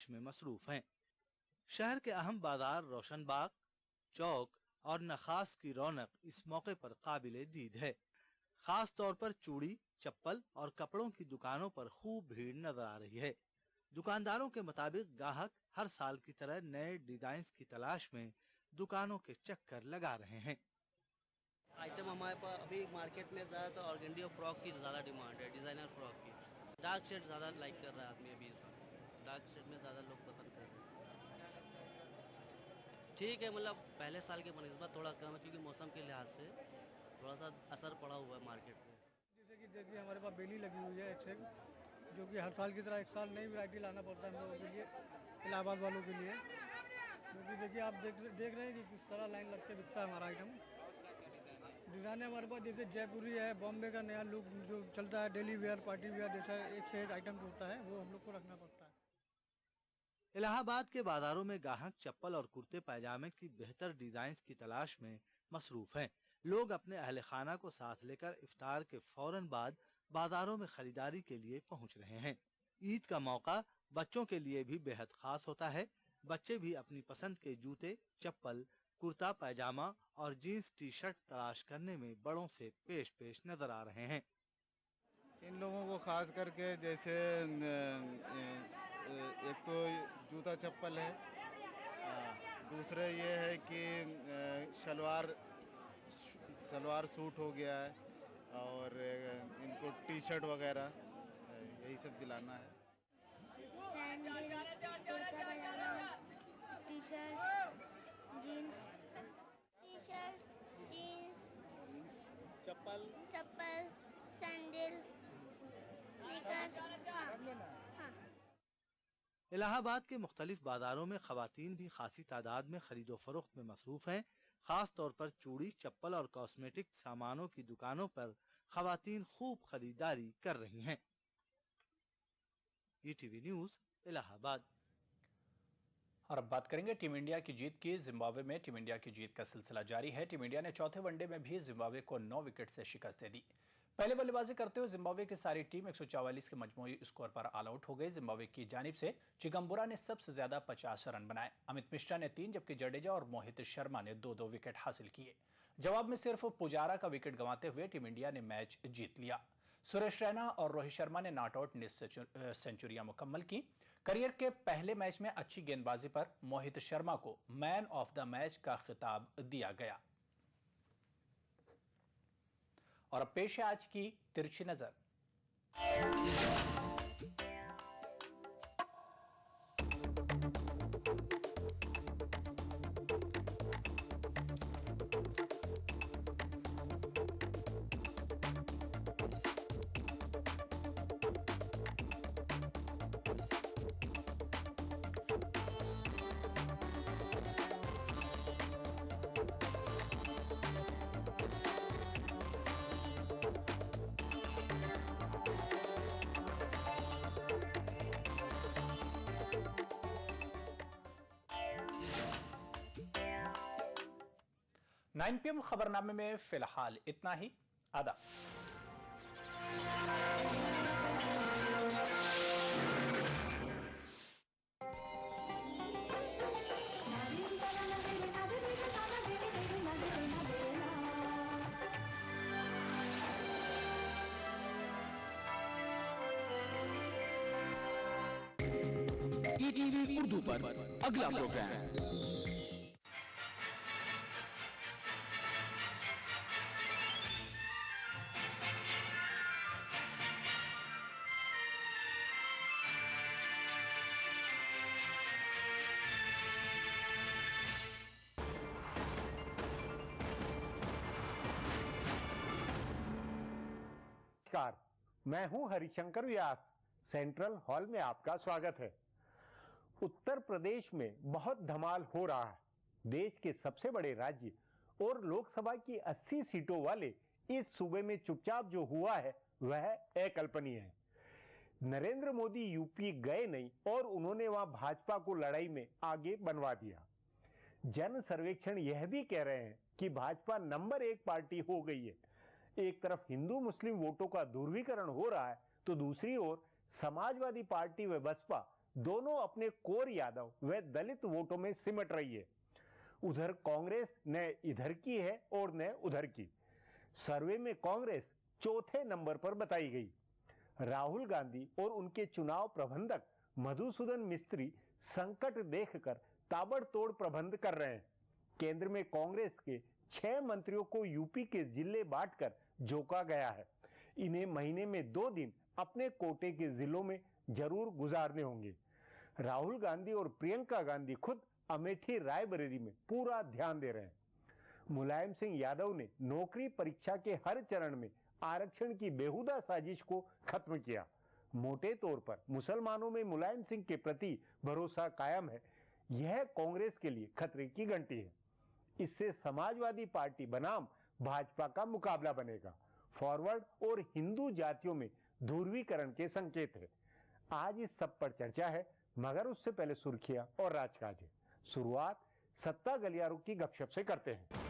में मसरूफ हैं। शहर के अहम बाजार रोशनबाग, चौक और नखास की रौनक इस मौके पर काबिले दीद है। खास तौर पर चूड़ी, चप्पल और कपड़ों की दुकानों पर खूब भीड़ नजर आ रही है। दुकानदारों के मुताबिक ग्राहक हर साल की तरह नए डिजाइन की तलाश में दुकानों के चक्कर लगा रहे हैं। आइटम हमारे पास अभी मार्केट में ज़्यादातर ऑर्गेंडी और फ्रॉक की ज़्यादा डिमांड है, डिज़ाइनर फ्रॉक की। डार्क शेड ज़्यादा लाइक कर रहा है आदमी अभी, डार्क शेड में ज़्यादा लोग पसंद कर रहे हैं। ठीक है, मतलब पहले साल के बनस्बत थोड़ा कम है क्योंकि मौसम के लिहाज से थोड़ा सा असर पड़ा हुआ है मार्केट पे। जैसे कि देखिए हमारे पास बेली लगी हुई है एक से, जो कि हर साल की तरह एक साल नई वैरायटी लाना पड़ता है हम लोगों के लिए, इलाहाबाद वालों के लिए। क्योंकि देखिए आप देख रहे हैं कि किस तरह लाइन लग के बिकता है हमारा आइटम। डिज़ाइन हमारे पास जैसे जयपुरी है, बॉम्बे का नया लुक जो चलता है, डेली वेयर, पार्टी वेयर, जैसा एक से एक आइटम होता है वो हम लोग को रखना पड़ता है। इलाहाबाद के बाजारों में ग्राहक चप्पल और कुर्ते पैजामे की बेहतर डिजाइन की तलाश में मसरूफ हैं। लोग अपने अहले खाना को साथ लेकर इफ्तार के फौरन बाद बाजारों में खरीदारी के लिए पहुंच रहे हैं। ईद का मौका बच्चों के लिए भी बेहद खास होता है। बच्चे भी अपनी पसंद के जूते, चप्पल, कुर्ता पैजामा और जीन्स टी शर्ट तलाश करने में बड़ों से पेश पेश नजर आ रहे हैं। इन लोगों को खास करके जैसे एक तो जूता चप्पल है, दूसरे ये है कि सलवार सूट हो गया है, और इनको टी शर्ट वगैरह यही सब दिलाना है। टी शर्ट, जीन्स, चप्पल, सैंडल, इलाहाबाद के मुख्तलिफ बाजारों में खवातीन भी खासी तादाद में खरीदो फरोख्त में मसरूफ हैं। खास तौर पर चूड़ी, चप्पल और कॉस्मेटिक सामानों की दुकानों पर खवातीन खूब खरीदारी कर रही हैं। ETV news, Allahabad. और अब बात करेंगे टीम इंडिया की जीत की। जिम्बाब्वे में टीम इंडिया की जीत का सिलसिला जारी है। टीम इंडिया ने चौथे वनडे में भी जिम्बाब्वे को 9 विकेट से शिकस्त दे दी। पहले बल्लेबाजी करते हुए जिम्बाब्वे की सारी टीम 144 के मजमूई स्कोर पर ऑल आउट हो गई। जिम्बाब्वे की जानिब से चिगम्बुरा ने सबसे ज्यादा 50 रन बनाए। अमित मिश्रा ने 3 जबकि जडेजा और मोहित शर्मा ने 2-2 विकेट हासिल किए। जवाब में सिर्फ पुजारा का विकेट गंवाते हुए टीम इंडिया ने मैच जीत लिया। सुरेश रैना और रोहित शर्मा ने नॉट आउट सेंचुरियां मुकम्मल की। करियर के पहले मैच में अच्छी गेंदबाजी पर मोहित शर्मा को मैन ऑफ द मैच का खिताब दिया गया। और अब पेश है आज की तिरछी नजर। नाइन PM खबरनामे में फिलहाल इतना ही। आदाब। ईटीवी उर्दू पर अगला प्रोग्राम। नमस्कार, मैं हूं हरिशंकर व्यास। सेंट्रल हॉल में आपका स्वागत है। उत्तर प्रदेश में बहुत धमाल हो रहा है। देश के सबसे बड़े राज्य और लोकसभा की 80 सीटों वाले इस सूबे में चुपचाप जो हुआ है वह अकल्पनीय है। नरेंद्र मोदी यूपी गए नहीं और उन्होंने वहां भाजपा को लड़ाई में आगे बनवा दिया। जन सर्वेक्षण यह भी कह रहे हैं कि भाजपा नंबर 1 पार्टी हो गई है। एक तरफ हिंदू मुस्लिम वोटों का ध्रुवीकरण हो रहा है तो दूसरी ओर समाजवादी पार्टी व बसपा दोनों अपने कोर यादव व दलित वोटों में सिमट रही है। उधर कांग्रेस न इधर की है और न उधर की। सर्वे में कांग्रेस चौथे नंबर पर बताई गई। राहुल गांधी और उनके चुनाव प्रबंधक मधुसूदन मिस्त्री संकट देखकर ताबड़तोड़ प्रबंध कर रहे हैं। केंद्र में कांग्रेस के 6 मंत्रियों को यूपी के जिले बांटकर झोंका गया है। इन्हें महीने में 2 दिन अपने कोटे के जिलों में जरूर गुजारने होंगे। राहुल गांधी और प्रियंका गांधी खुद अमेठी रायबरेली में पूरा ध्यान दे रहे हैं। मुलायम सिंह यादव ने नौकरी परीक्षा के हर चरण में आरक्षण की बेहुदा साजिश को खत्म किया। मोटे तौर पर मुसलमानों में मुलायम सिंह के प्रति भरोसा कायम है। यह कांग्रेस के लिए खतरे की घंटी है। इससे समाजवादी पार्टी बनाम भाजपा का मुकाबला बनेगा। फॉरवर्ड और हिंदू जातियों में ध्रुवीकरण के संकेत है। आज इस सब पर चर्चा है, मगर उससे पहले सुर्खियां और राजकाज है। शुरुआत सत्ता गलियारों की गपशप से करते हैं।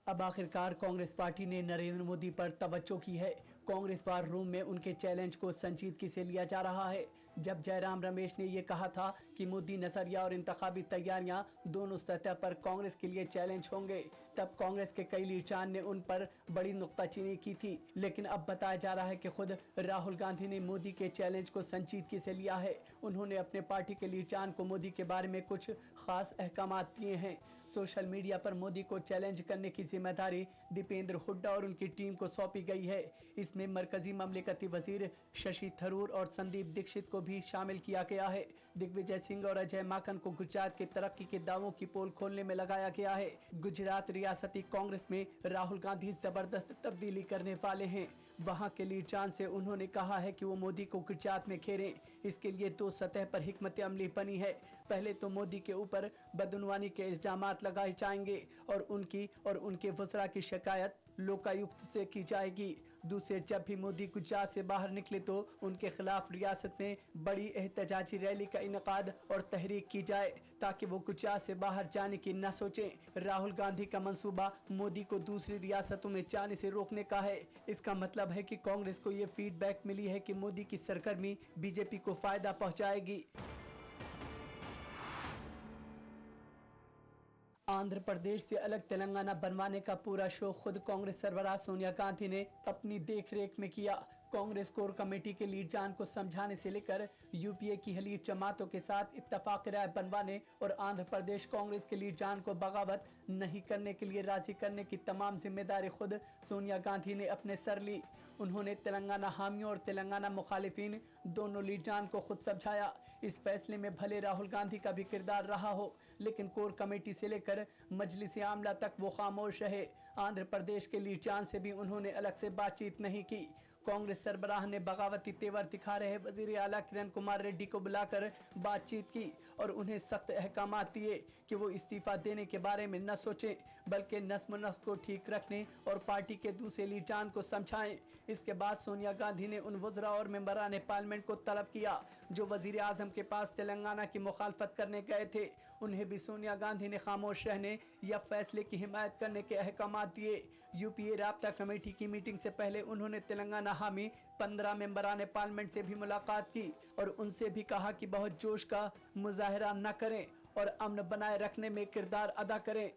अब आखिरकार कांग्रेस पार्टी ने नरेंद्र मोदी पर तवज्जो की है। कांग्रेस वार रूम में उनके चैलेंज को संजीदगी से लिया जा रहा है। जब जयराम रमेश ने ये कहा था कि मोदी नजरिया और इंतखाबी तैयारियां दोनों सतह पर कांग्रेस के लिए चैलेंज होंगे, तब कांग्रेस के कई लीडरान ने उन पर बड़ी नुक्ताचीनी की थी। लेकिन अब बताया जा रहा है कि खुद राहुल गांधी ने मोदी के चैलेंज को संजीदगी से लिया है। उन्होंने अपने पार्टी के लीडरान को मोदी के बारे में कुछ खास अहकामात दिए हैं। सोशल मीडिया पर मोदी को चैलेंज करने की जिम्मेदारी दीपेंद्र हुड्डा और उनकी टीम को सौंपी गई है। इसमें मरकजी ममलिकती वजीर शशि थरूर और संदीप दीक्षित को भी शामिल किया गया है। दिग्विजय सिंह और अजय माकन को गुजरात के तरक्की के दावों की पोल खोलने में लगाया गया है। गुजरात रियासती कांग्रेस में राहुल गांधी जबरदस्त तब्दीली करने वाले हैं। वहां के लीडरान से उन्होंने कहा है कि वो मोदी को गुजरात में घेरें। इसके लिए 2 सतह पर हिकमत अमली बनी है। पहले तो मोदी के ऊपर बदनवानी के इल्जामात लगाए जाएंगे और उनकी और उनके वज़रा की शिकायत लोकायुक्त से की जाएगी। दूसरे, जब भी मोदी गुजरात से बाहर निकले तो उनके खिलाफ रियासत में बड़ी एहतजाजी रैली का इनेकाद और तहरीक की जाए ताकि वो गुजरात से बाहर जाने की न सोचें। राहुल गांधी का मंसूबा मोदी को दूसरी रियासतों में जाने से रोकने का है। इसका मतलब है कि कांग्रेस को ये फीडबैक मिली है कि मोदी की सरगर्मी बीजेपी को फायदा पहुंचाएगी। आंध्र प्रदेश से अलग तेलंगाना बनवाने का पूरा शो खुद कांग्रेस सरबराह सोनिया गांधी ने अपनी देखरेख में किया। कांग्रेस कोर कमेटी के लीडरान को समझाने से लेकर यूपीए की हलीफ जमातों के साथ इत्तफाक राय बनवाने और आंध्र प्रदेश कांग्रेस के लीडरान को बगावत नहीं करने के लिए राजी करने की तमाम जिम्मेदारी खुद सोनिया गांधी ने अपने सर ली। उन्होंने तेलंगाना हामियों और तेलंगाना मुखालिफिन दोनों लीडरान को खुद समझाया। इस फैसले में भले राहुल गांधी का भी किरदार रहा हो, लेकिन कोर कमेटी से लेकर मजलिस आमला तक वो खामोश रहे। आंध्र प्रदेश के लीडरान से भी उन्होंने अलग से बातचीत नहीं की। कांग्रेस सरबराह ने बगावती तेवर दिखा रहे वजीर आला किरण कुमार रेड्डी को बुलाकर बातचीत की और उन्हें सख्त अहकामात दिए कि वो इस्तीफा देने के बारे में न सोचें, बल्कि नस्म नस्ल को ठीक रखने और पार्टी के दूसरे लीडरान को समझाएं। इसके बाद सोनिया गांधी ने उन वज़रा और मेंबरान पार्लियामेंट को तलब किया जो वजीर आजम के पास तेलंगाना की मुखालफत करने गए थे। उन्हें भी सोनिया गांधी ने खामोश रहने या फैसले की हिमायत करने के अहकामात दिए। यूपीए राब्ता कमेटी की मीटिंग से पहले उन्होंने तेलंगाना हामी 15 मेंबरान पार्लियामेंट से भी मुलाकात की और उनसे भी कहा कि बहुत जोश का मुजाहरा न करें और अमन बनाए रखने में किरदार अदा करें।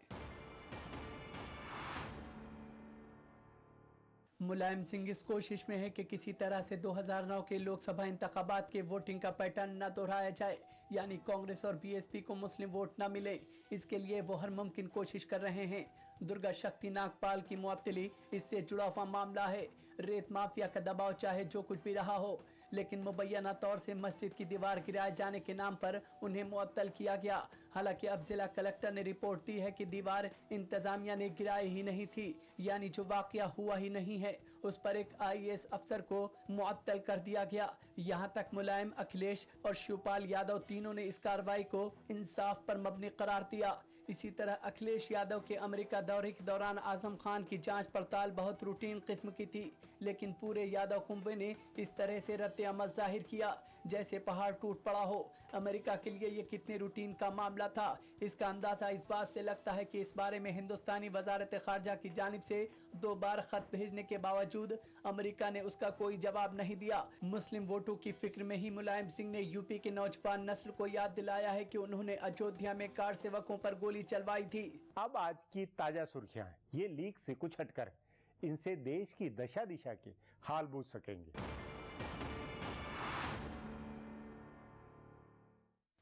मुलायम सिंह इस कोशिश में है कि किसी तरह से 2009 के लोकसभा इंतखाबात के वोटिंग का पैटर्न न दोहराया जाए, यानी कांग्रेस और बीएसपी को मुस्लिम वोट न मिले। इसके लिए वो हर मुमकिन कोशिश कर रहे हैं। दुर्गा शक्ति नागपाल की मुअत्तली इससे जुड़ा हुआ मामला है। रेत माफिया का दबाव चाहे जो कुछ भी रहा हो, लेकिन मुबैना तौर से मस्जिद की दीवार गिराए जाने के नाम पर उन्हें मुअत्तल किया गया। हालांकि अब जिला कलेक्टर ने रिपोर्ट दी है कि दीवार इंतजामिया ने गिराई ही नहीं थी, यानी जो वाकया हुआ ही नहीं है उस पर एक आईएएस अफसर को मुअत्तल कर दिया गया। यहां तक मुलायम, अखिलेश और शिवपाल यादव तीनों ने इस कार्रवाई को इंसाफ पर मबनी करार दिया। इसी तरह अखिलेश यादव के अमेरिका दौरे के दौरान आजम खान की जांच पड़ताल बहुत रूटीन किस्म की थी, लेकिन पूरे यादव कुंबे ने इस तरह से रद्द अमल जाहिर किया जैसे पहाड़ टूट पड़ा हो। अमेरिका के लिए ये कितने रूटीन का मामला था, इसका अंदाजा इस बात से लगता है कि इस बारे में हिंदुस्तानी वजारत खारजा की जानिब से 2 बार खत भेजने के बावजूद अमेरिका ने उसका कोई जवाब नहीं दिया। मुस्लिम वोटों की फिक्र में ही मुलायम सिंह ने यूपी के नौजवान नस्ल को याद दिलाया है कि उन्होंने अयोध्या में कार सेवकों पर गोली चलवाई थी। अब आज की ताजा सुर्खियां हैं, ये लीक से कुछ हटकर है। इनसे देश की दशा दिशा के हाल बूझ सकेंगे।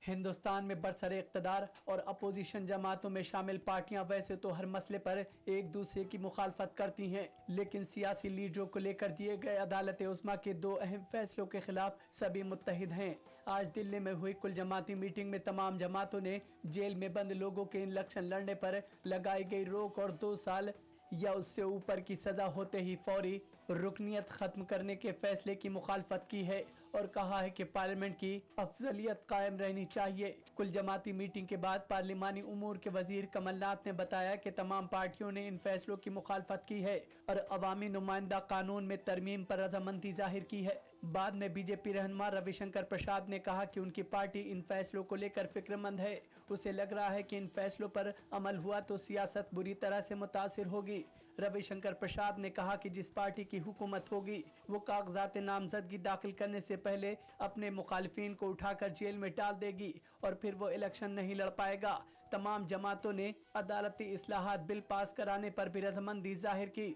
हिंदुस्तान में बरसरे इक़्तिदार और अपोजिशन जमातों में शामिल पार्टियां वैसे तो हर मसले पर एक दूसरे की मुखालफत करती हैं, लेकिन सियासी लीडरों को लेकर दिए गए अदालत उस्मा के 2 अहम फैसलों के खिलाफ सभी मुत्तहिद हैं। आज दिल्ली में हुई कुल जमाती मीटिंग में तमाम जमातों ने जेल में बंद लोगों के इलेक्शन लड़ने पर लगाई गई रोक और 2 साल या उससे ऊपर की सजा होते ही फौरी रुकनियत खत्म करने के फैसले की मुखालफत की है और कहा है कि पार्लियामेंट की अफजलियत कायम रहनी चाहिए। कुल जमाती मीटिंग के बाद पार्लिमानी उमूर के वजीर कमलनाथ ने बताया कि तमाम पार्टियों ने इन फैसलों की मुखालफत की है और अवामी नुमाइंदा कानून में तरमीम पर रजामंदी जाहिर की है। बाद में बीजेपी रहनुमा रविशंकर प्रसाद ने कहा कि उनकी पार्टी इन फैसलों को लेकर फिक्रमंद है। उसे लग रहा है कि इन फैसलों पर अमल हुआ तो सियासत बुरी तरह से मुतासिर होगी। रविशंकर प्रसाद ने कहा कि जिस पार्टी की हुकूमत होगी वो कागजात नामजदगी दाखिल करने से पहले अपने मुखालिफिन को उठाकर जेल में डाल देगी और फिर वो इलेक्शन नहीं लड़ पाएगा। तमाम जमातों ने अदालती इस्लाहात बिल पास कराने पर भी रजामंदी जाहिर की।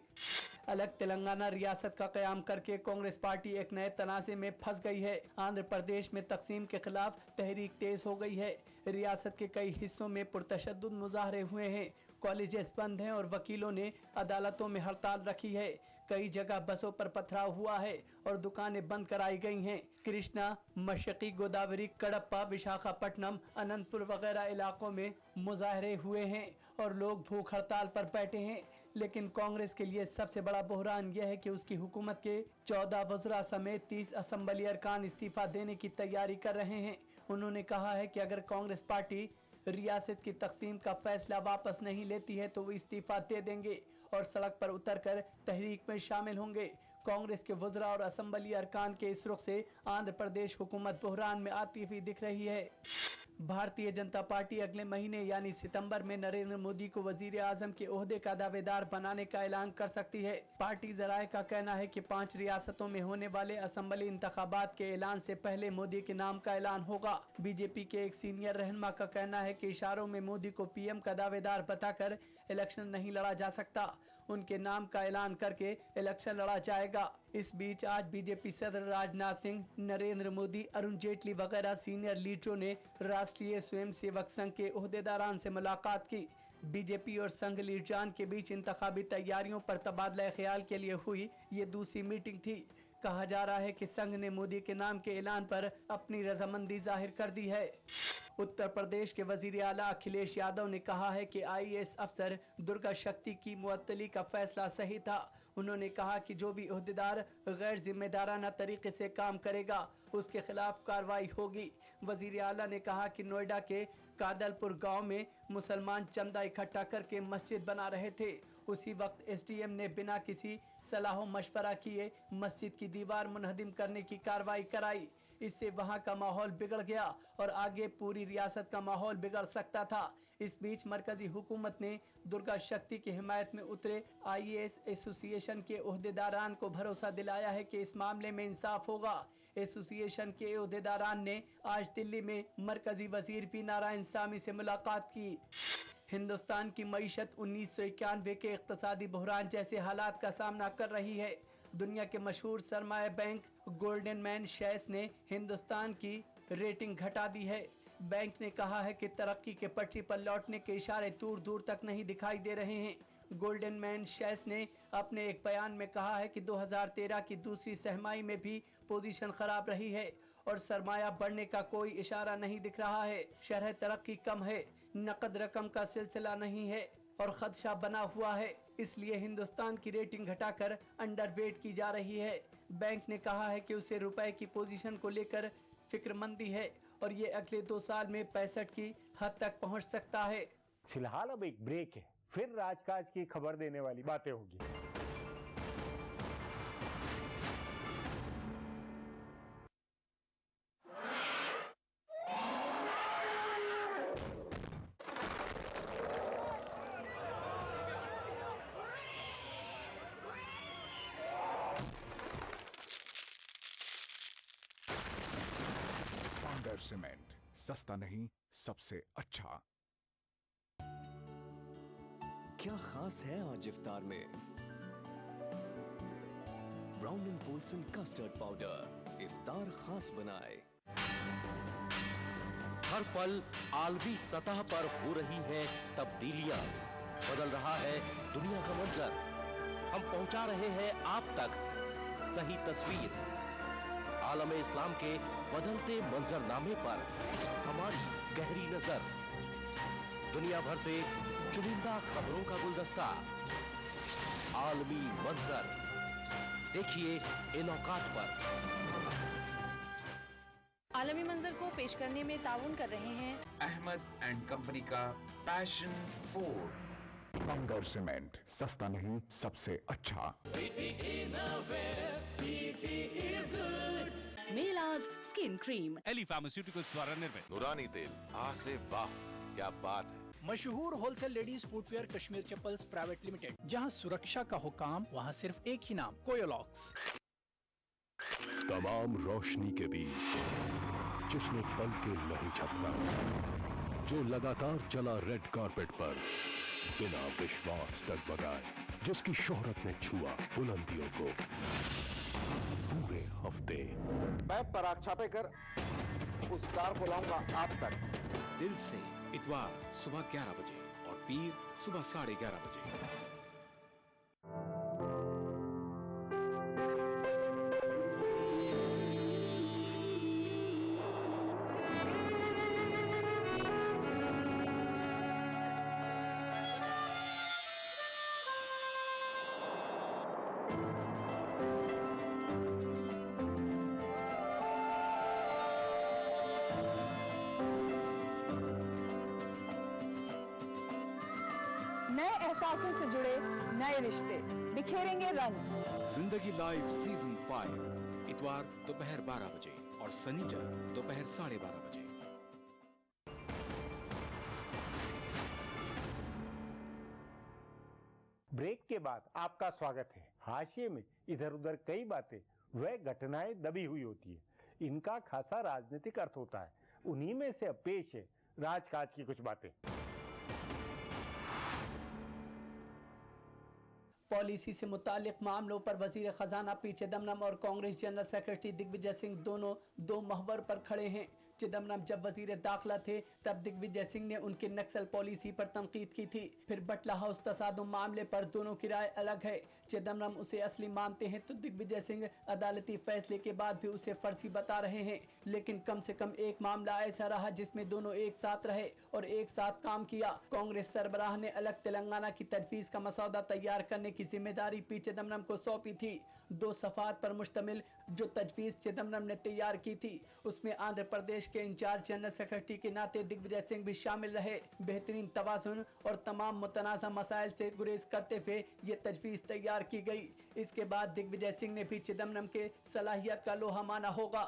अलग तेलंगाना रियासत का कयाम करके कांग्रेस पार्टी एक नए तनाज़े में फंस गई है। आंध्र प्रदेश में तकसीम के खिलाफ तहरीक तेज हो गई है। रियासत के कई हिस्सों में पुरतशद्दुद मुजाहरे हुए हैं, कॉलेजेस बंद हैं और वकीलों ने अदालतों में हड़ताल रखी है। कई जगह बसों पर पथराव हुआ है और दुकानें बंद कराई गई हैं। कृष्णा, मशरकी गोदावरी, कडप्पा, विशाखापट्टनम, अनंतपुर वगैरह इलाकों में मुजाहरे हुए हैं और लोग भूख हड़ताल पर बैठे हैं। लेकिन कांग्रेस के लिए सबसे बड़ा बहरान यह है कि उसकी हुकूमत के 14 वज़रा समेत 30 असम्बली अरकान इस्तीफा देने की तैयारी कर रहे हैं। उन्होंने कहा है कि अगर कांग्रेस पार्टी रियासत की तकसीम का फैसला वापस नहीं लेती है तो वो इस्तीफा दे देंगे और सड़क पर उतरकर तहरीक में शामिल होंगे। कांग्रेस के वज़रा और असम्बली अरकान के इस रुख से आंध्र प्रदेश हुकूमत बहरान में आती हुई दिख रही है। भारतीय जनता पार्टी अगले महीने यानी सितंबर में नरेंद्र मोदी को वजीर आजम के ओहदे का दावेदार बनाने का ऐलान कर सकती है। पार्टी जराये का कहना है कि 5 रियासतों में होने वाले असम्बली इंतखाबात के ऐलान से पहले मोदी के नाम का ऐलान होगा। बीजेपी के एक सीनियर रहनुमा का कहना है कि इशारों में मोदी को पीएम का दावेदार बताकर इलेक्शन नहीं लड़ा जा सकता, उनके नाम का ऐलान करके इलेक्शन लड़ा जाएगा। इस बीच आज बीजेपी सदर राजनाथ सिंह, नरेंद्र मोदी, अरुण जेटली वगैरह सीनियर लीडरों ने राष्ट्रीय स्वयंसेवक संघ के ओहदेदारान से मुलाकात की। बीजेपी और संघ लीडरान के बीच इंतखाबी तैयारियों पर तबादला ख्याल के लिए हुई ये दूसरी मीटिंग थी। कहा जा रहा है कि संघ ने मोदी के नाम के ऐलान पर अपनी रजामंदी जाहिर कर दी है। उत्तर प्रदेश के वजीर आला अखिलेश यादव ने कहा है कि आईएएस अफसर दुर्गा शक्ति की मुअत्तली का फैसला सही था। उन्होंने कहा कि जो भी ओहदेदार गैर जिम्मेदाराना तरीके से काम करेगा उसके खिलाफ कार्रवाई होगी। वजीर आला ने कहा कि नोएडा के कादलपुर गांव में मुसलमान चंदा इकट्ठा करके मस्जिद बना रहे थे। उसी वक्त एसडीएम ने बिना किसी सलाह मशवरा किए मस्जिद की दीवार मुनहदिम करने की कार्रवाई कराई। इससे वहां का माहौल बिगड़ गया और आगे पूरी रियासत का माहौल बिगड़ सकता था। इस बीच मरकजी हुकूमत ने दुर्गा शक्ति की हिमायत में उतरे आईएएस एसोसिएशन के ओहदेदारान को भरोसा दिलाया है कि इस मामले में इंसाफ होगा। एसोसिएशन के ओहदेदारान ने आज दिल्ली में मरकजी वजीर पी नारायण सामी से मुलाकात की। हिंदुस्तान की मईशत 1991 के इक्तसादी बहरान जैसे हालात का सामना कर रही है। दुनिया के मशहूर सरमाया बैंक गोल्डन मैन शेयर्स ने हिंदुस्तान की रेटिंग घटा दी है। बैंक ने कहा है कि तरक्की के पटरी पर लौटने के इशारे दूर दूर तक नहीं दिखाई दे रहे हैं। गोल्डन मैन शेयर्स ने अपने एक बयान में कहा है कि 2013 की दूसरी सहमाई में भी पोजीशन खराब रही है और सरमाया बढ़ने का कोई इशारा नहीं दिख रहा है। शरह तरक्की कम है, नकद रकम का सिलसिला नहीं है और खदशा बना हुआ है, इसलिए हिंदुस्तान की रेटिंग घटाकर अंडरवेट की जा रही है। बैंक ने कहा है कि उसे रुपए की पोजीशन को लेकर फिक्रमंदी है और ये अगले 2 साल में 65 की हद तक पहुंच सकता है। फिलहाल अब एक ब्रेक है, फिर राजकाज की खबर देने वाली बातें होगी। सीमेंट, सस्ता नहीं सबसे अच्छा। क्या खास है आज इफ्तार में? Brown and Polson custard powder इफ्तार खास बनाए। हर पल आलमी सतह पर हो रही है तब्दीलियां, बदल रहा है दुनिया का मंजर। हम पहुंचा रहे हैं आप तक सही तस्वीर। आलम इस्लाम के बदलते मंजरनामे पर हमारी गहरी नजर। दुनिया भर से चुनिंदा खबरों का गुलदस्ता। आलमी मंजर देखिए इन औकात पर। आलमी मंजर को पेश करने में ताउन कर रहे हैं अहमद एंड कंपनी का पैशन 4। बंगर सीमेंट, सस्ता नहीं सबसे अच्छा। मेलाज स्किन क्रीम एली फार्मास्यूटिकल्स द्वारा निर्मित। नूरानी तेल, आ से वाह, क्या बात है। मशहूर wholesale ladies footwear Kashmir chappals private limited, जहां सुरक्षा का हुकाम वहां सिर्फ एक ही नाम, कोयोलॉक्स। तमाम रोशनी के बीच जिसने पल के नहीं झपका, जो लगातार चला रेड कारपेट पर बिना विश्वास डगमगाए, जिसकी शोहरत ने छुआ बुलंदियों को पूरे हफ्ते। मैं पराग छापेकर उस कार को लाऊंगा आप तक। दिल से इतवार सुबह 11 बजे और पीर सुबह 11:30 बजे। नए एहसासों से जुड़े नए रिश्ते बिखेरेंगे रंग। जिंदगी लाइव सीजन 5 इतवार दोपहर 12 बजे और शनिचर दोपहर 12:30 बजे। ब्रेक के बाद आपका स्वागत है। हाशिए में इधर उधर कई बातें वह घटनाएं दबी हुई होती है, इनका खासा राजनीतिक अर्थ होता है। उन्हीं में से अब पेश है राजकाज की कुछ बातें। पॉलिसी से मुतालिक मामलों पर वजीर खजाना पी चिदम्बरम और कांग्रेस जनरल सेक्रेटरी दिग्विजय सिंह दोनों दो महवर पर खड़े हैं। चिदम्बरम जब वजीर दाखिला थे तब दिग्विजय सिंह ने उनकी नक्सल पॉलिसी पर तनकीद की थी। फिर बटला हाउस तसादुम मामले पर दोनों की राय अलग है। चिदम्बरम उसे असली मानते हैं तो दिग्विजय सिंह अदालती फैसले के बाद भी उसे फर्जी बता रहे हैं। लेकिन कम से कम एक मामला ऐसा रहा जिसमें दोनों एक साथ रहे और एक साथ काम किया। कांग्रेस सरबराह ने अलग तेलंगाना की तजवीज का मसौदा तैयार करने की जिम्मेदारी पी चिदम्बरम को सौंपी थी। 2 सफ़ात पर मुश्तमिल जो तजवीज चिदम्बरम ने तैयार की थी उसमें आंध्र प्रदेश के इंचार्ज जनरल सेक्रेटरी के नाते दिग्विजय सिंह भी शामिल रहे। बेहतरीन तवाज़ुन और तमाम मुतनाज़ा मसाइल से गुरेज करते हुए ये तजवीज़ तैयार की गई। इसके बाद दिग्विजय सिंह ने भी चिदम्बरम के सलाहियत का लोहा माना होगा।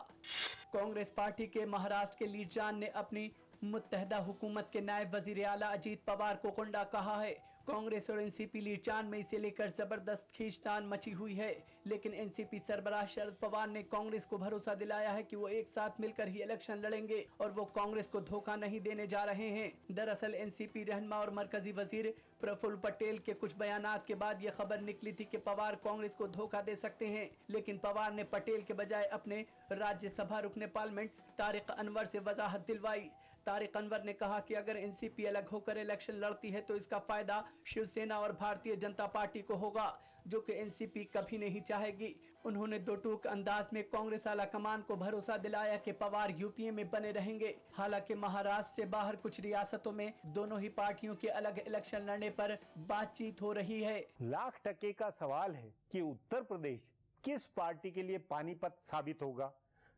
कांग्रेस पार्टी के महाराष्ट्र के लीड जान ने अपनी मुत्तहदा हुकूमत के नायब वजीर आला अजीत पवार को कुंडा कहा है। कांग्रेस और एनसीपी लीचान में इसे लेकर जबरदस्त खींचतान मची हुई है, लेकिन एनसीपी सरबराह शरद पवार ने कांग्रेस को भरोसा दिलाया है कि वो एक साथ मिलकर ही इलेक्शन लड़ेंगे और वो कांग्रेस को धोखा नहीं देने जा रहे हैं। दरअसल एनसीपी रहनुमा और मरकजी वजीर प्रफुल्ल पटेल के कुछ बयानात के बाद ये खबर निकली थी कि पवार कांग्रेस को धोखा दे सकते हैं, लेकिन पवार ने पटेल के बजाय अपने राज्यसभा रुकने पार्लियामेंट तारिक अनवर से वजाहत दिलवाई। तारिक अनवर ने कहा कि अगर एनसीपी अलग होकर इलेक्शन लड़ती है तो इसका फायदा शिवसेना और भारतीय जनता पार्टी को होगा, जो कि एनसीपी कभी नहीं चाहेगी। उन्होंने दो टूक अंदाज में कांग्रेस आला कमान को भरोसा दिलाया कि पवार यूपीए में बने रहेंगे। हालांकि महाराष्ट्र से बाहर कुछ रियासतों में दोनों ही पार्टियों के अलग इलेक्शन लड़ने पर बातचीत हो रही है। लाख टके का सवाल है कि उत्तर प्रदेश किस पार्टी के लिए पानीपत साबित होगा।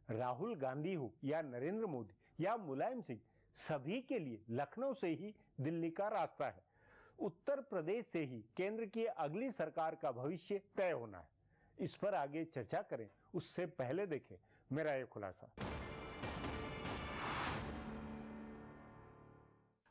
राहुल गांधी हो या नरेंद्र मोदी या मुलायम सिंह, सभी के लिए लखनऊ से ही दिल्ली का रास्ता है। उत्तर प्रदेश से ही केंद्र की अगली सरकार का भविष्य तय होना है। इस पर आगे चर्चा करें उससे पहले देखें मेरा ये खुलासा।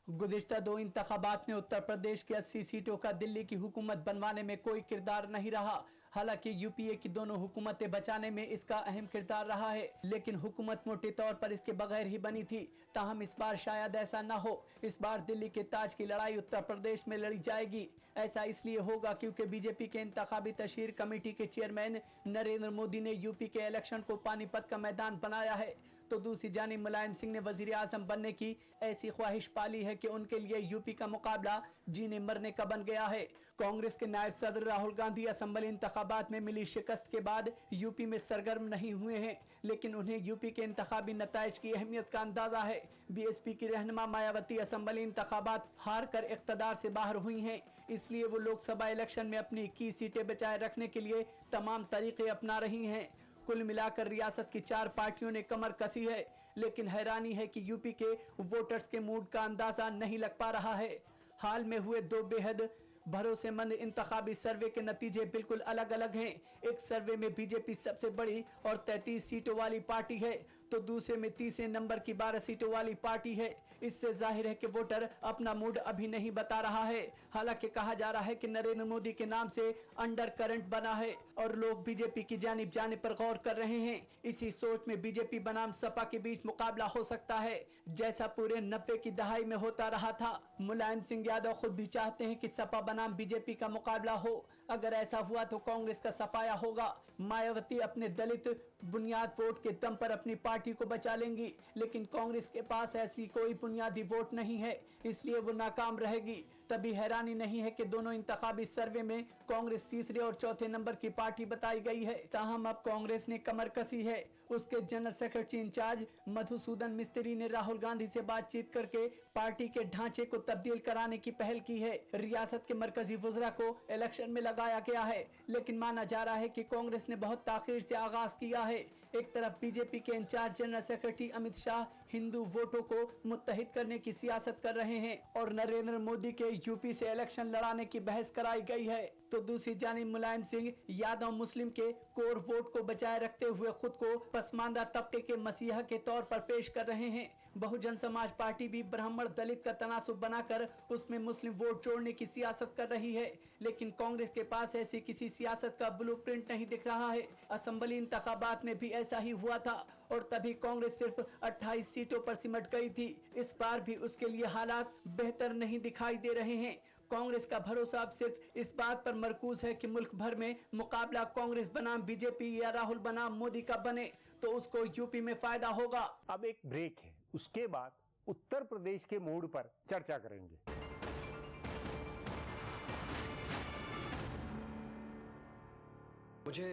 गुज़िश्ता 2 इंतखाबात में उत्तर प्रदेश की 80 सीटों का दिल्ली की हुकूमत बनवाने में कोई किरदार नहीं रहा। हालांकि यूपीए की दोनों हुकूमतें बचाने में इसका अहम किरदार रहा है, लेकिन हुकूमत मोटे तौर पर इसके बगैर ही बनी थी। ताहम इस बार शायद ऐसा न हो। इस बार दिल्ली के ताज की लड़ाई उत्तर प्रदेश में लड़ी जाएगी। ऐसा इसलिए होगा क्योंकि बीजेपी के इंतखाबी तशहीर कमेटी के चेयरमैन नरेंद्र मोदी ने यूपी के इलेक्शन को पानीपत का मैदान बनाया है, तो दूसरी जानिब मुलायम सिंह ने वजीर आजम बनने की ऐसी ख्वाहिश पाली है कि उनके लिए यूपी का मुकाबला जीने मरने का बन गया है। कांग्रेस के नायब सदर राहुल गांधी असेंबली इंतखाबात में मिली शिकस्त के बाद यूपी में सरगर्म नहीं हुए हैं, लेकिन उन्हें यूपी के इंतखाबी नताइज की अहमियत का अंदाजा है। बीएसपी की रहनुमा मायावती असेंबली इंतखाबात हार कर इख्तदार से बाहर हुई हैं, इसलिए वो लोकसभा इलेक्शन में अपनी 21 सीटें बचाए रखने के लिए तमाम तरीके अपना रही हैं। कुल मिलाकर रियासत की 4 पार्टियों ने कमर कसी है, लेकिन हैरानी है कि यूपी के वोटर्स के मूड का अंदाजा नहीं लग पा रहा है। हाल में हुए 2 बेहद भरोसेमंद इंतखाबी सर्वे के नतीजे बिल्कुल अलग अलग हैं। एक सर्वे में बीजेपी सबसे बड़ी और 33 सीटों वाली पार्टी है, तो दूसरे में तीसरे नंबर की 12 सीटों वाली पार्टी है। इससे जाहिर है कि वोटर अपना मूड अभी नहीं बता रहा है। हालांकि कहा जा रहा है कि नरेंद्र मोदी के नाम से अंडर करंट बना है और लोग बीजेपी की जानिब जाने पर गौर कर रहे हैं। इसी सोच में बीजेपी बनाम सपा के बीच मुकाबला हो सकता है, जैसा पूरे 90 की दहाई में होता रहा था। मुलायम सिंह यादव खुद भी चाहते हैं कि सपा बनाम बीजेपी का मुकाबला हो। अगर ऐसा हुआ तो कांग्रेस का सफाया होगा। मायावती अपने दलित बुनियाद वोट के दम पर अपनी पार्टी को बचा लेंगी, लेकिन कांग्रेस के पास ऐसी कोई बुनियादी वोट नहीं है, इसलिए वो नाकाम रहेगी। तभी हैरानी नहीं है कि दोनों इंतखाबी सर्वे में कांग्रेस तीसरे और चौथे नंबर की पार्टी बताई गई है। ताहम अब कांग्रेस ने कमर कसी है। उसके जनरल सेक्रेटरी इंचार्ज मधुसूदन मिस्त्री ने राहुल गांधी से बातचीत करके पार्टी के ढांचे को तब्दील कराने की पहल की है। रियासत के मरकजी वुज़रा को इलेक्शन में लगाया गया है, लेकिन माना जा रहा है कि कांग्रेस ने बहुत ताखीर से आगाज किया है। एक तरफ बीजेपी के incharge general secretary Amit Shah Hindu वोटों को मुत्तहिद करने की सियासत कर रहे हैं और नरेंद्र मोदी के यूपी से इलेक्शन लड़ाने की बहस कराई गई है, तो दूसरी जानिब मुलायम सिंह यादव मुस्लिम के कोर वोट को बचाए रखते हुए खुद को पसमानदा तबके के मसीहा के तौर पर पेश कर रहे हैं। बहुजन समाज पार्टी भी ब्राह्मण दलित का तनासुब बनाकर उसमें मुस्लिम वोट जोड़ने की सियासत कर रही है, लेकिन कांग्रेस के पास ऐसी किसी सियासत का ब्लूप्रिंट नहीं दिख रहा है। असेंबली इंतखाबात में भी ऐसा ही हुआ था और तभी कांग्रेस सिर्फ 28 सीटों पर सिमट गई थी। इस बार भी उसके लिए हालात बेहतर नहीं दिखाई दे रहे हैं। कांग्रेस का भरोसा अब सिर्फ इस बात पर मरकूज है कि मुल्क भर में मुकाबला कांग्रेस बनाम बीजेपी या राहुल बनाम मोदी का बने तो उसको यूपी में फायदा होगा। अब एक ब्रेक है, उसके बाद उत्तर प्रदेश के मूड पर चर्चा करेंगे। मुझे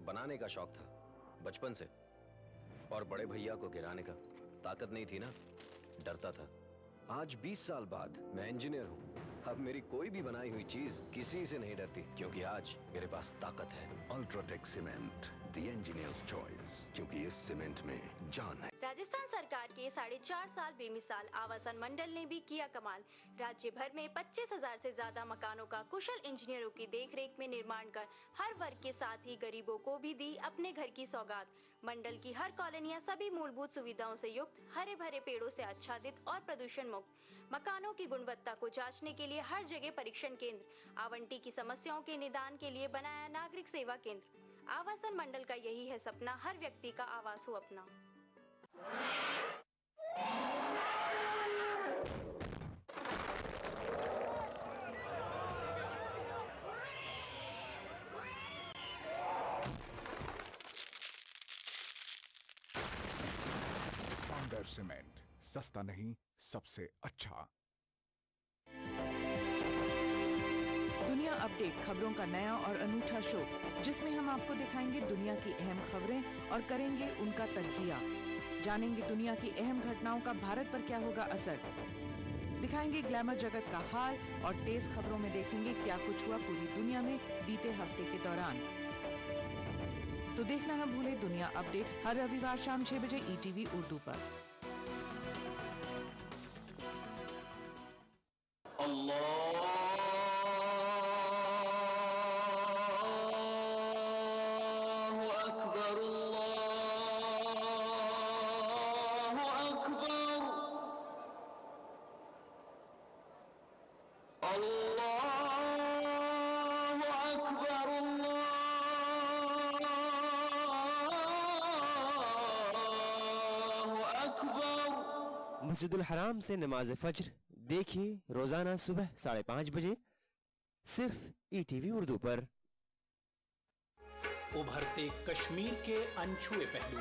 बनाने का शौक था बचपन से, और बड़े भैया को गिराने का। ताकत नहीं थी ना, डरता था। आज 20 साल बाद मैं इंजीनियर हूँ। अब मेरी कोई भी बनाई हुई चीज किसी से नहीं डरती, क्योंकि आज मेरे पास ताकत है। UltraTech cement, the engineers choice, क्योंकि इस सीमेंट में जान है। राजस्थान सरकार के 4.5 साल बेमिसाल आवासन मंडल ने भी किया कमाल। राज्य भर में 25,000 से ज्यादा मकानों का कुशल इंजीनियरों की देखरेख में निर्माण कर हर वर्ग के साथ ही गरीबों को भी दी अपने घर की सौगात। मंडल की हर कॉलोनियां सभी मूलभूत सुविधाओं से युक्त, हरे भरे पेड़ों से आच्छादित और प्रदूषण मुक्त। मकानों की गुणवत्ता को जांचने के लिए हर जगह परीक्षण केंद्र, आवंटी की समस्याओं के निदान के लिए बनाया नागरिक सेवा केंद्र। आवासन मंडल का यही है सपना, हर व्यक्ति का आवास हो अपना। अंडर सीमेंट, सस्ता नहीं सबसे अच्छा। दुनिया अपडेट, खबरों का नया और अनूठा शो, जिसमें हम आपको दिखाएंगे दुनिया की अहम खबरें और करेंगे उनका तज्जिया। जानेंगे दुनिया की अहम घटनाओं का भारत पर क्या होगा असर। दिखाएंगे ग्लैमर जगत का हाल और तेज खबरों में देखेंगे क्या कुछ हुआ पूरी दुनिया में बीते हफ्ते के दौरान। तो देखना न भूले दुनिया अपडेट हर रविवार शाम 6 बजे ETV उर्दू पर। मस्जिदुल हराम से नमाज फज्र देखिए रोजाना सुबह 5:30 बजे सिर्फ ETV उर्दू पर। उभरते कश्मीर के अनछुए पहलू,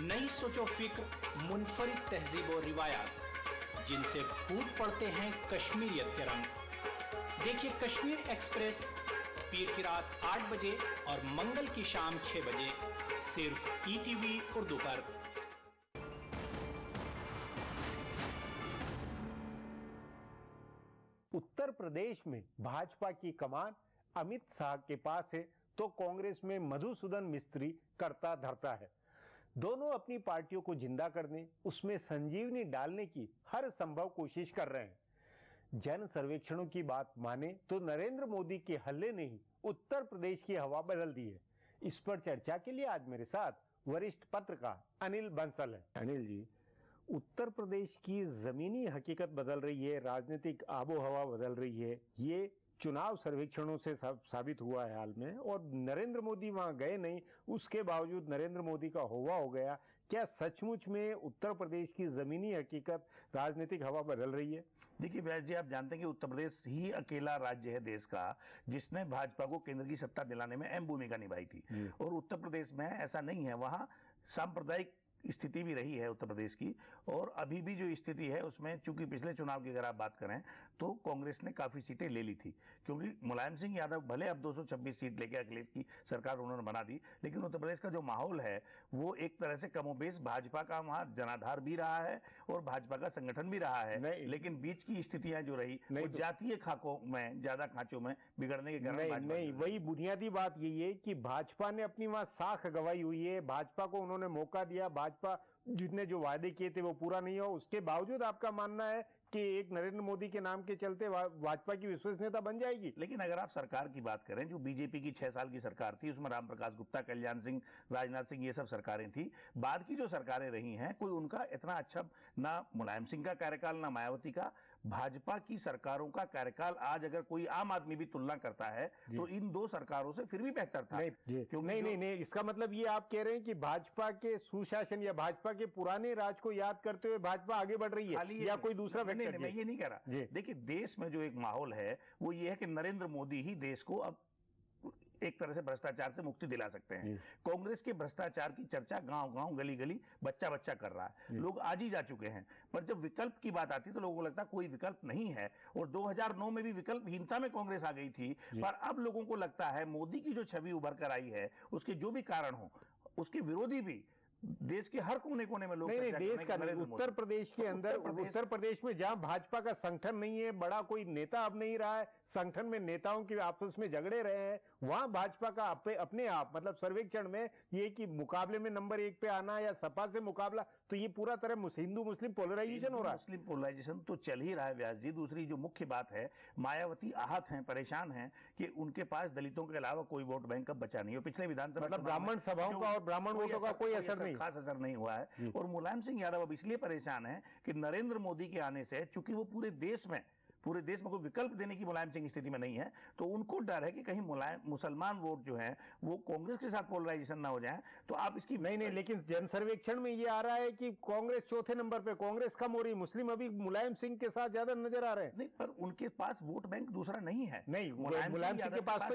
नई सोचो फिक्र, मुनफरिद तहजीब और रिवायात जिनसे फूट पड़ते हैं कश्मीरियत के रंग। देखिए कश्मीर एक्सप्रेस पीर की रात 8 बजे और मंगल की शाम 6 बजे सिर्फ ETV उर्दू पर। उत्तर प्रदेश में भाजपा की कमान अमित शाह के पास है तो कांग्रेस में मधुसूदन मिस्त्री करता धरता है। दोनों अपनी पार्टियों को जिंदा करने, उसमें संजीवनी डालने की हर संभव कोशिश कर रहे हैं। जन सर्वेक्षणों की बात माने तो नरेंद्र मोदी के हल्ले ने ही उत्तर प्रदेश की हवा बदल दी है। इस पर चर्चा के लिए आज मेरे साथ वरिष्ठ पत्रकार अनिल बंसल है। अनिल जी, उत्तर प्रदेश की जमीनी हकीकत बदल रही है, राजनीतिक आबो हवा बदल रही है, ये चुनाव सर्वेक्षणों से साबित हुआ है हाल में। और नरेंद्र मोदी वहां गए नहीं, उसके बावजूद नरेंद्र मोदी का होवा हो गया। क्या सचमुच में उत्तर प्रदेश की जमीनी हकीकत, राजनीतिक हवा बदल रही है? देखिए व्यास जी, आप जानते हैं कि उत्तर प्रदेश ही अकेला राज्य है देश का जिसने भाजपा को केंद्र की सत्ता दिलाने में अहम भूमिका निभाई थी। और उत्तर प्रदेश में ऐसा नहीं है, वहां सांप्रदायिक स्थिति भी रही है उत्तर प्रदेश की। और अभी भी जो स्थिति है उसमें, चूंकि पिछले चुनाव की अगर आप बात करें तो कांग्रेस ने काफी सीटें ले ली थी, क्योंकि मुलायम सिंह यादव भले अब 226 सीट लेके अखिलेश की सरकार उन्होंने बना दी, लेकिन उत्तर प्रदेश का जो माहौल है वो एक तरह से कमोबेश भाजपा का वहां जनाधार भी रहा है और भाजपा का संगठन भी रहा है। लेकिन बीच की स्थितियां जो रही वो जातीय खाकों में, ज्यादा खांचों में बिगड़ने के कारण नहीं, वही बुनियादी बात यही है कि भाजपा ने अपनी वहां साख गवाई हुई है। भाजपा को उन्होंने मौका दिया, भाजपा जितने जो वादे किए थे वो पूरा नहीं हुआ। उसके बावजूद आपका मानना है कि एक नरेंद्र मोदी के नाम के चलते भाजपा की विश्वसनीयता बन जाएगी? लेकिन अगर आप सरकार की बात करें, जो बीजेपी की 6 साल की सरकार थी, उसमें राम प्रकाश गुप्ता, कल्याण सिंह, राजनाथ सिंह, ये सब सरकारें थी। बाद की जो सरकारें रही हैं, कोई उनका इतना अच्छा, ना मुलायम सिंह का कार्यकाल, ना मायावती का। भाजपा की सरकारों का कार्यकाल आज अगर कोई आम आदमी भी तुलना करता है तो इन दो सरकारों से फिर भी बेहतर था। नहीं, इसका मतलब ये आप कह रहे हैं कि भाजपा के सुशासन या भाजपा के पुराने राज को याद करते हुए भाजपा आगे बढ़ रही है, या कोई दूसरा मैं ये नहीं कह रहा। देखिए, देश में जो एक माहौल है वो ये है कि नरेंद्र मोदी ही देश को अब एक तरह से भ्रष्टाचार से मुक्ति दिला सकते हैं। कांग्रेस के भ्रष्टाचार की चर्चा गांव-गांव, गली-गली, बच्चा-बच्चा कर रहा है। लोग आज ही जा चुके हैं। पर जब विकल्प की बात आती है तो लोगों को लगता है कोई विकल्प नहीं है। और 2009 में भी विकल्पहीनता में कांग्रेस आ गई थी। पर अब लोगों को लगता है मोदी की जो छवि उभर कर आई है, उसके जो भी कारण हो, उसके विरोधी भी देश के हर कोने-कोने में लोग नहीं, देश का नहीं, उत्तर प्रदेश के अंदर, उत्तर प्रदेश में जहां भाजपा का संगठन नहीं है, बड़ा कोई नेता अब नहीं रहा है, संगठन में नेताओं के आपस में झगड़े रहे हैं, वहां भाजपा का अपने आप, मतलब सर्वेक्षण में ये कि मुकाबले में नंबर 1 पे आना या सपा से मुकाबला, तो ये पूरा तरह हिंदू मुस्लिम पोलराइजेशन हो रहा है। मुस्लिम पोलराइजेशन तो चल ही रहा है व्यास जी। दूसरी जो मुख्य बात है, मायावती आहत हैं, परेशान हैं कि उनके पास दलितों के अलावा कोई वोट बैंक अब बचा नहीं है। पिछले विधानसभा, मतलब ब्राह्मण सभाओं का और ब्राह्मण वोटों का कोई असर नहीं, खास असर नहीं हुआ है। और मुलायम सिंह यादव अब इसलिए परेशान है कि नरेंद्र मोदी के आने से, चूंकि वो पूरे देश में कोई विकल्प देने की मुलायम सिंह स्थिति में नहीं है, तो उनको डर है कि कहीं मुसलमान वोट जो है वो कांग्रेस के साथ पोलराइजेशन ना हो जाए। तो आप इसकी नहीं, लेकिन जन सर्वेक्षण में ये आ रहा है कि कांग्रेस चौथे नंबर पे, कांग्रेस कम हो रही, मुस्लिम अभी मुलायम सिंह के साथ ज्यादा नजर आ रहे हैं। नहीं, पर उनके पास वोट बैंक दूसरा नहीं है। नहीं, मुलायम सिंह के पास तो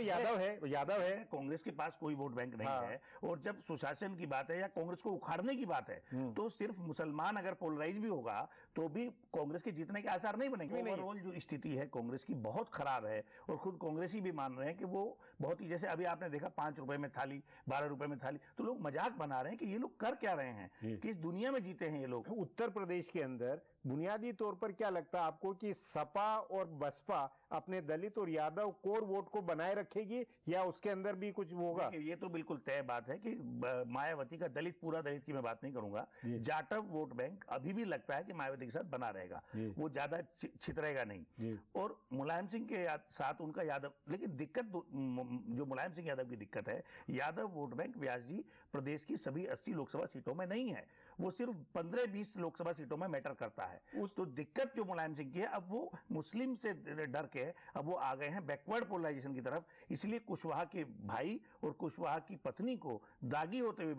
यादव है, कांग्रेस के पास कोई वोट बैंक नहीं है। और जब सुशासन की बात है या कांग्रेस को उखाड़ने की बात है, तो सिर्फ मुसलमान अगर पोलराइज भी होगा तो भी कांग्रेस के जीतने के आसार नहीं बनेंगे। ओवरऑल जो स्थिति है कांग्रेस की बहुत खराब है। और खुद कांग्रेसी भी मान रहे हैं कि वो बहुत ही, जैसे अभी आपने देखा 5 रुपए में थाली, 12 रुपए में थाली, तो लोग मजाक बना रहे हैं कि ये लोग कर क्या रहे हैं, किस दुनिया में जीते हैं ये लोग। उत्तर प्रदेश के अंदर बुनियादी तौर पर क्या लगता है आपको कि सपा और बसपा अपने दलित और यादव कोर वोट को बनाए रखेगी या उसके अंदर भी कुछ होगा? ये तो बिल्कुल तय बात है कि मायावती का पूरा दलित की मैं बात नहीं करूंगा, जाटव वोट बैंक अभी भी लगता है कि मायावती के साथ बना रहेगा, वो ज्यादा छितरेगा नहीं। और मुलायम सिंह के साथ उनका यादव, लेकिन दिक्कत जो मुलायम सिंह यादव की दिक्कत है, यादव वोट बैंक व्यास जी प्रदेश की सभी 80 लोकसभा सीटों में नहीं है, वो सिर्फ 15-20 लोकसभा सीटों में मैटर करता है। तो दिक्कत जो मुलायम सिंह की है, अब वो मुस्लिम से डर के अब वो आ गए हैं बैकवर्ड पोलराइजेशन की तरफ। इसलिए कुशवाहा के भाई और कुशवाहा की पत्नी को दागी होते हुए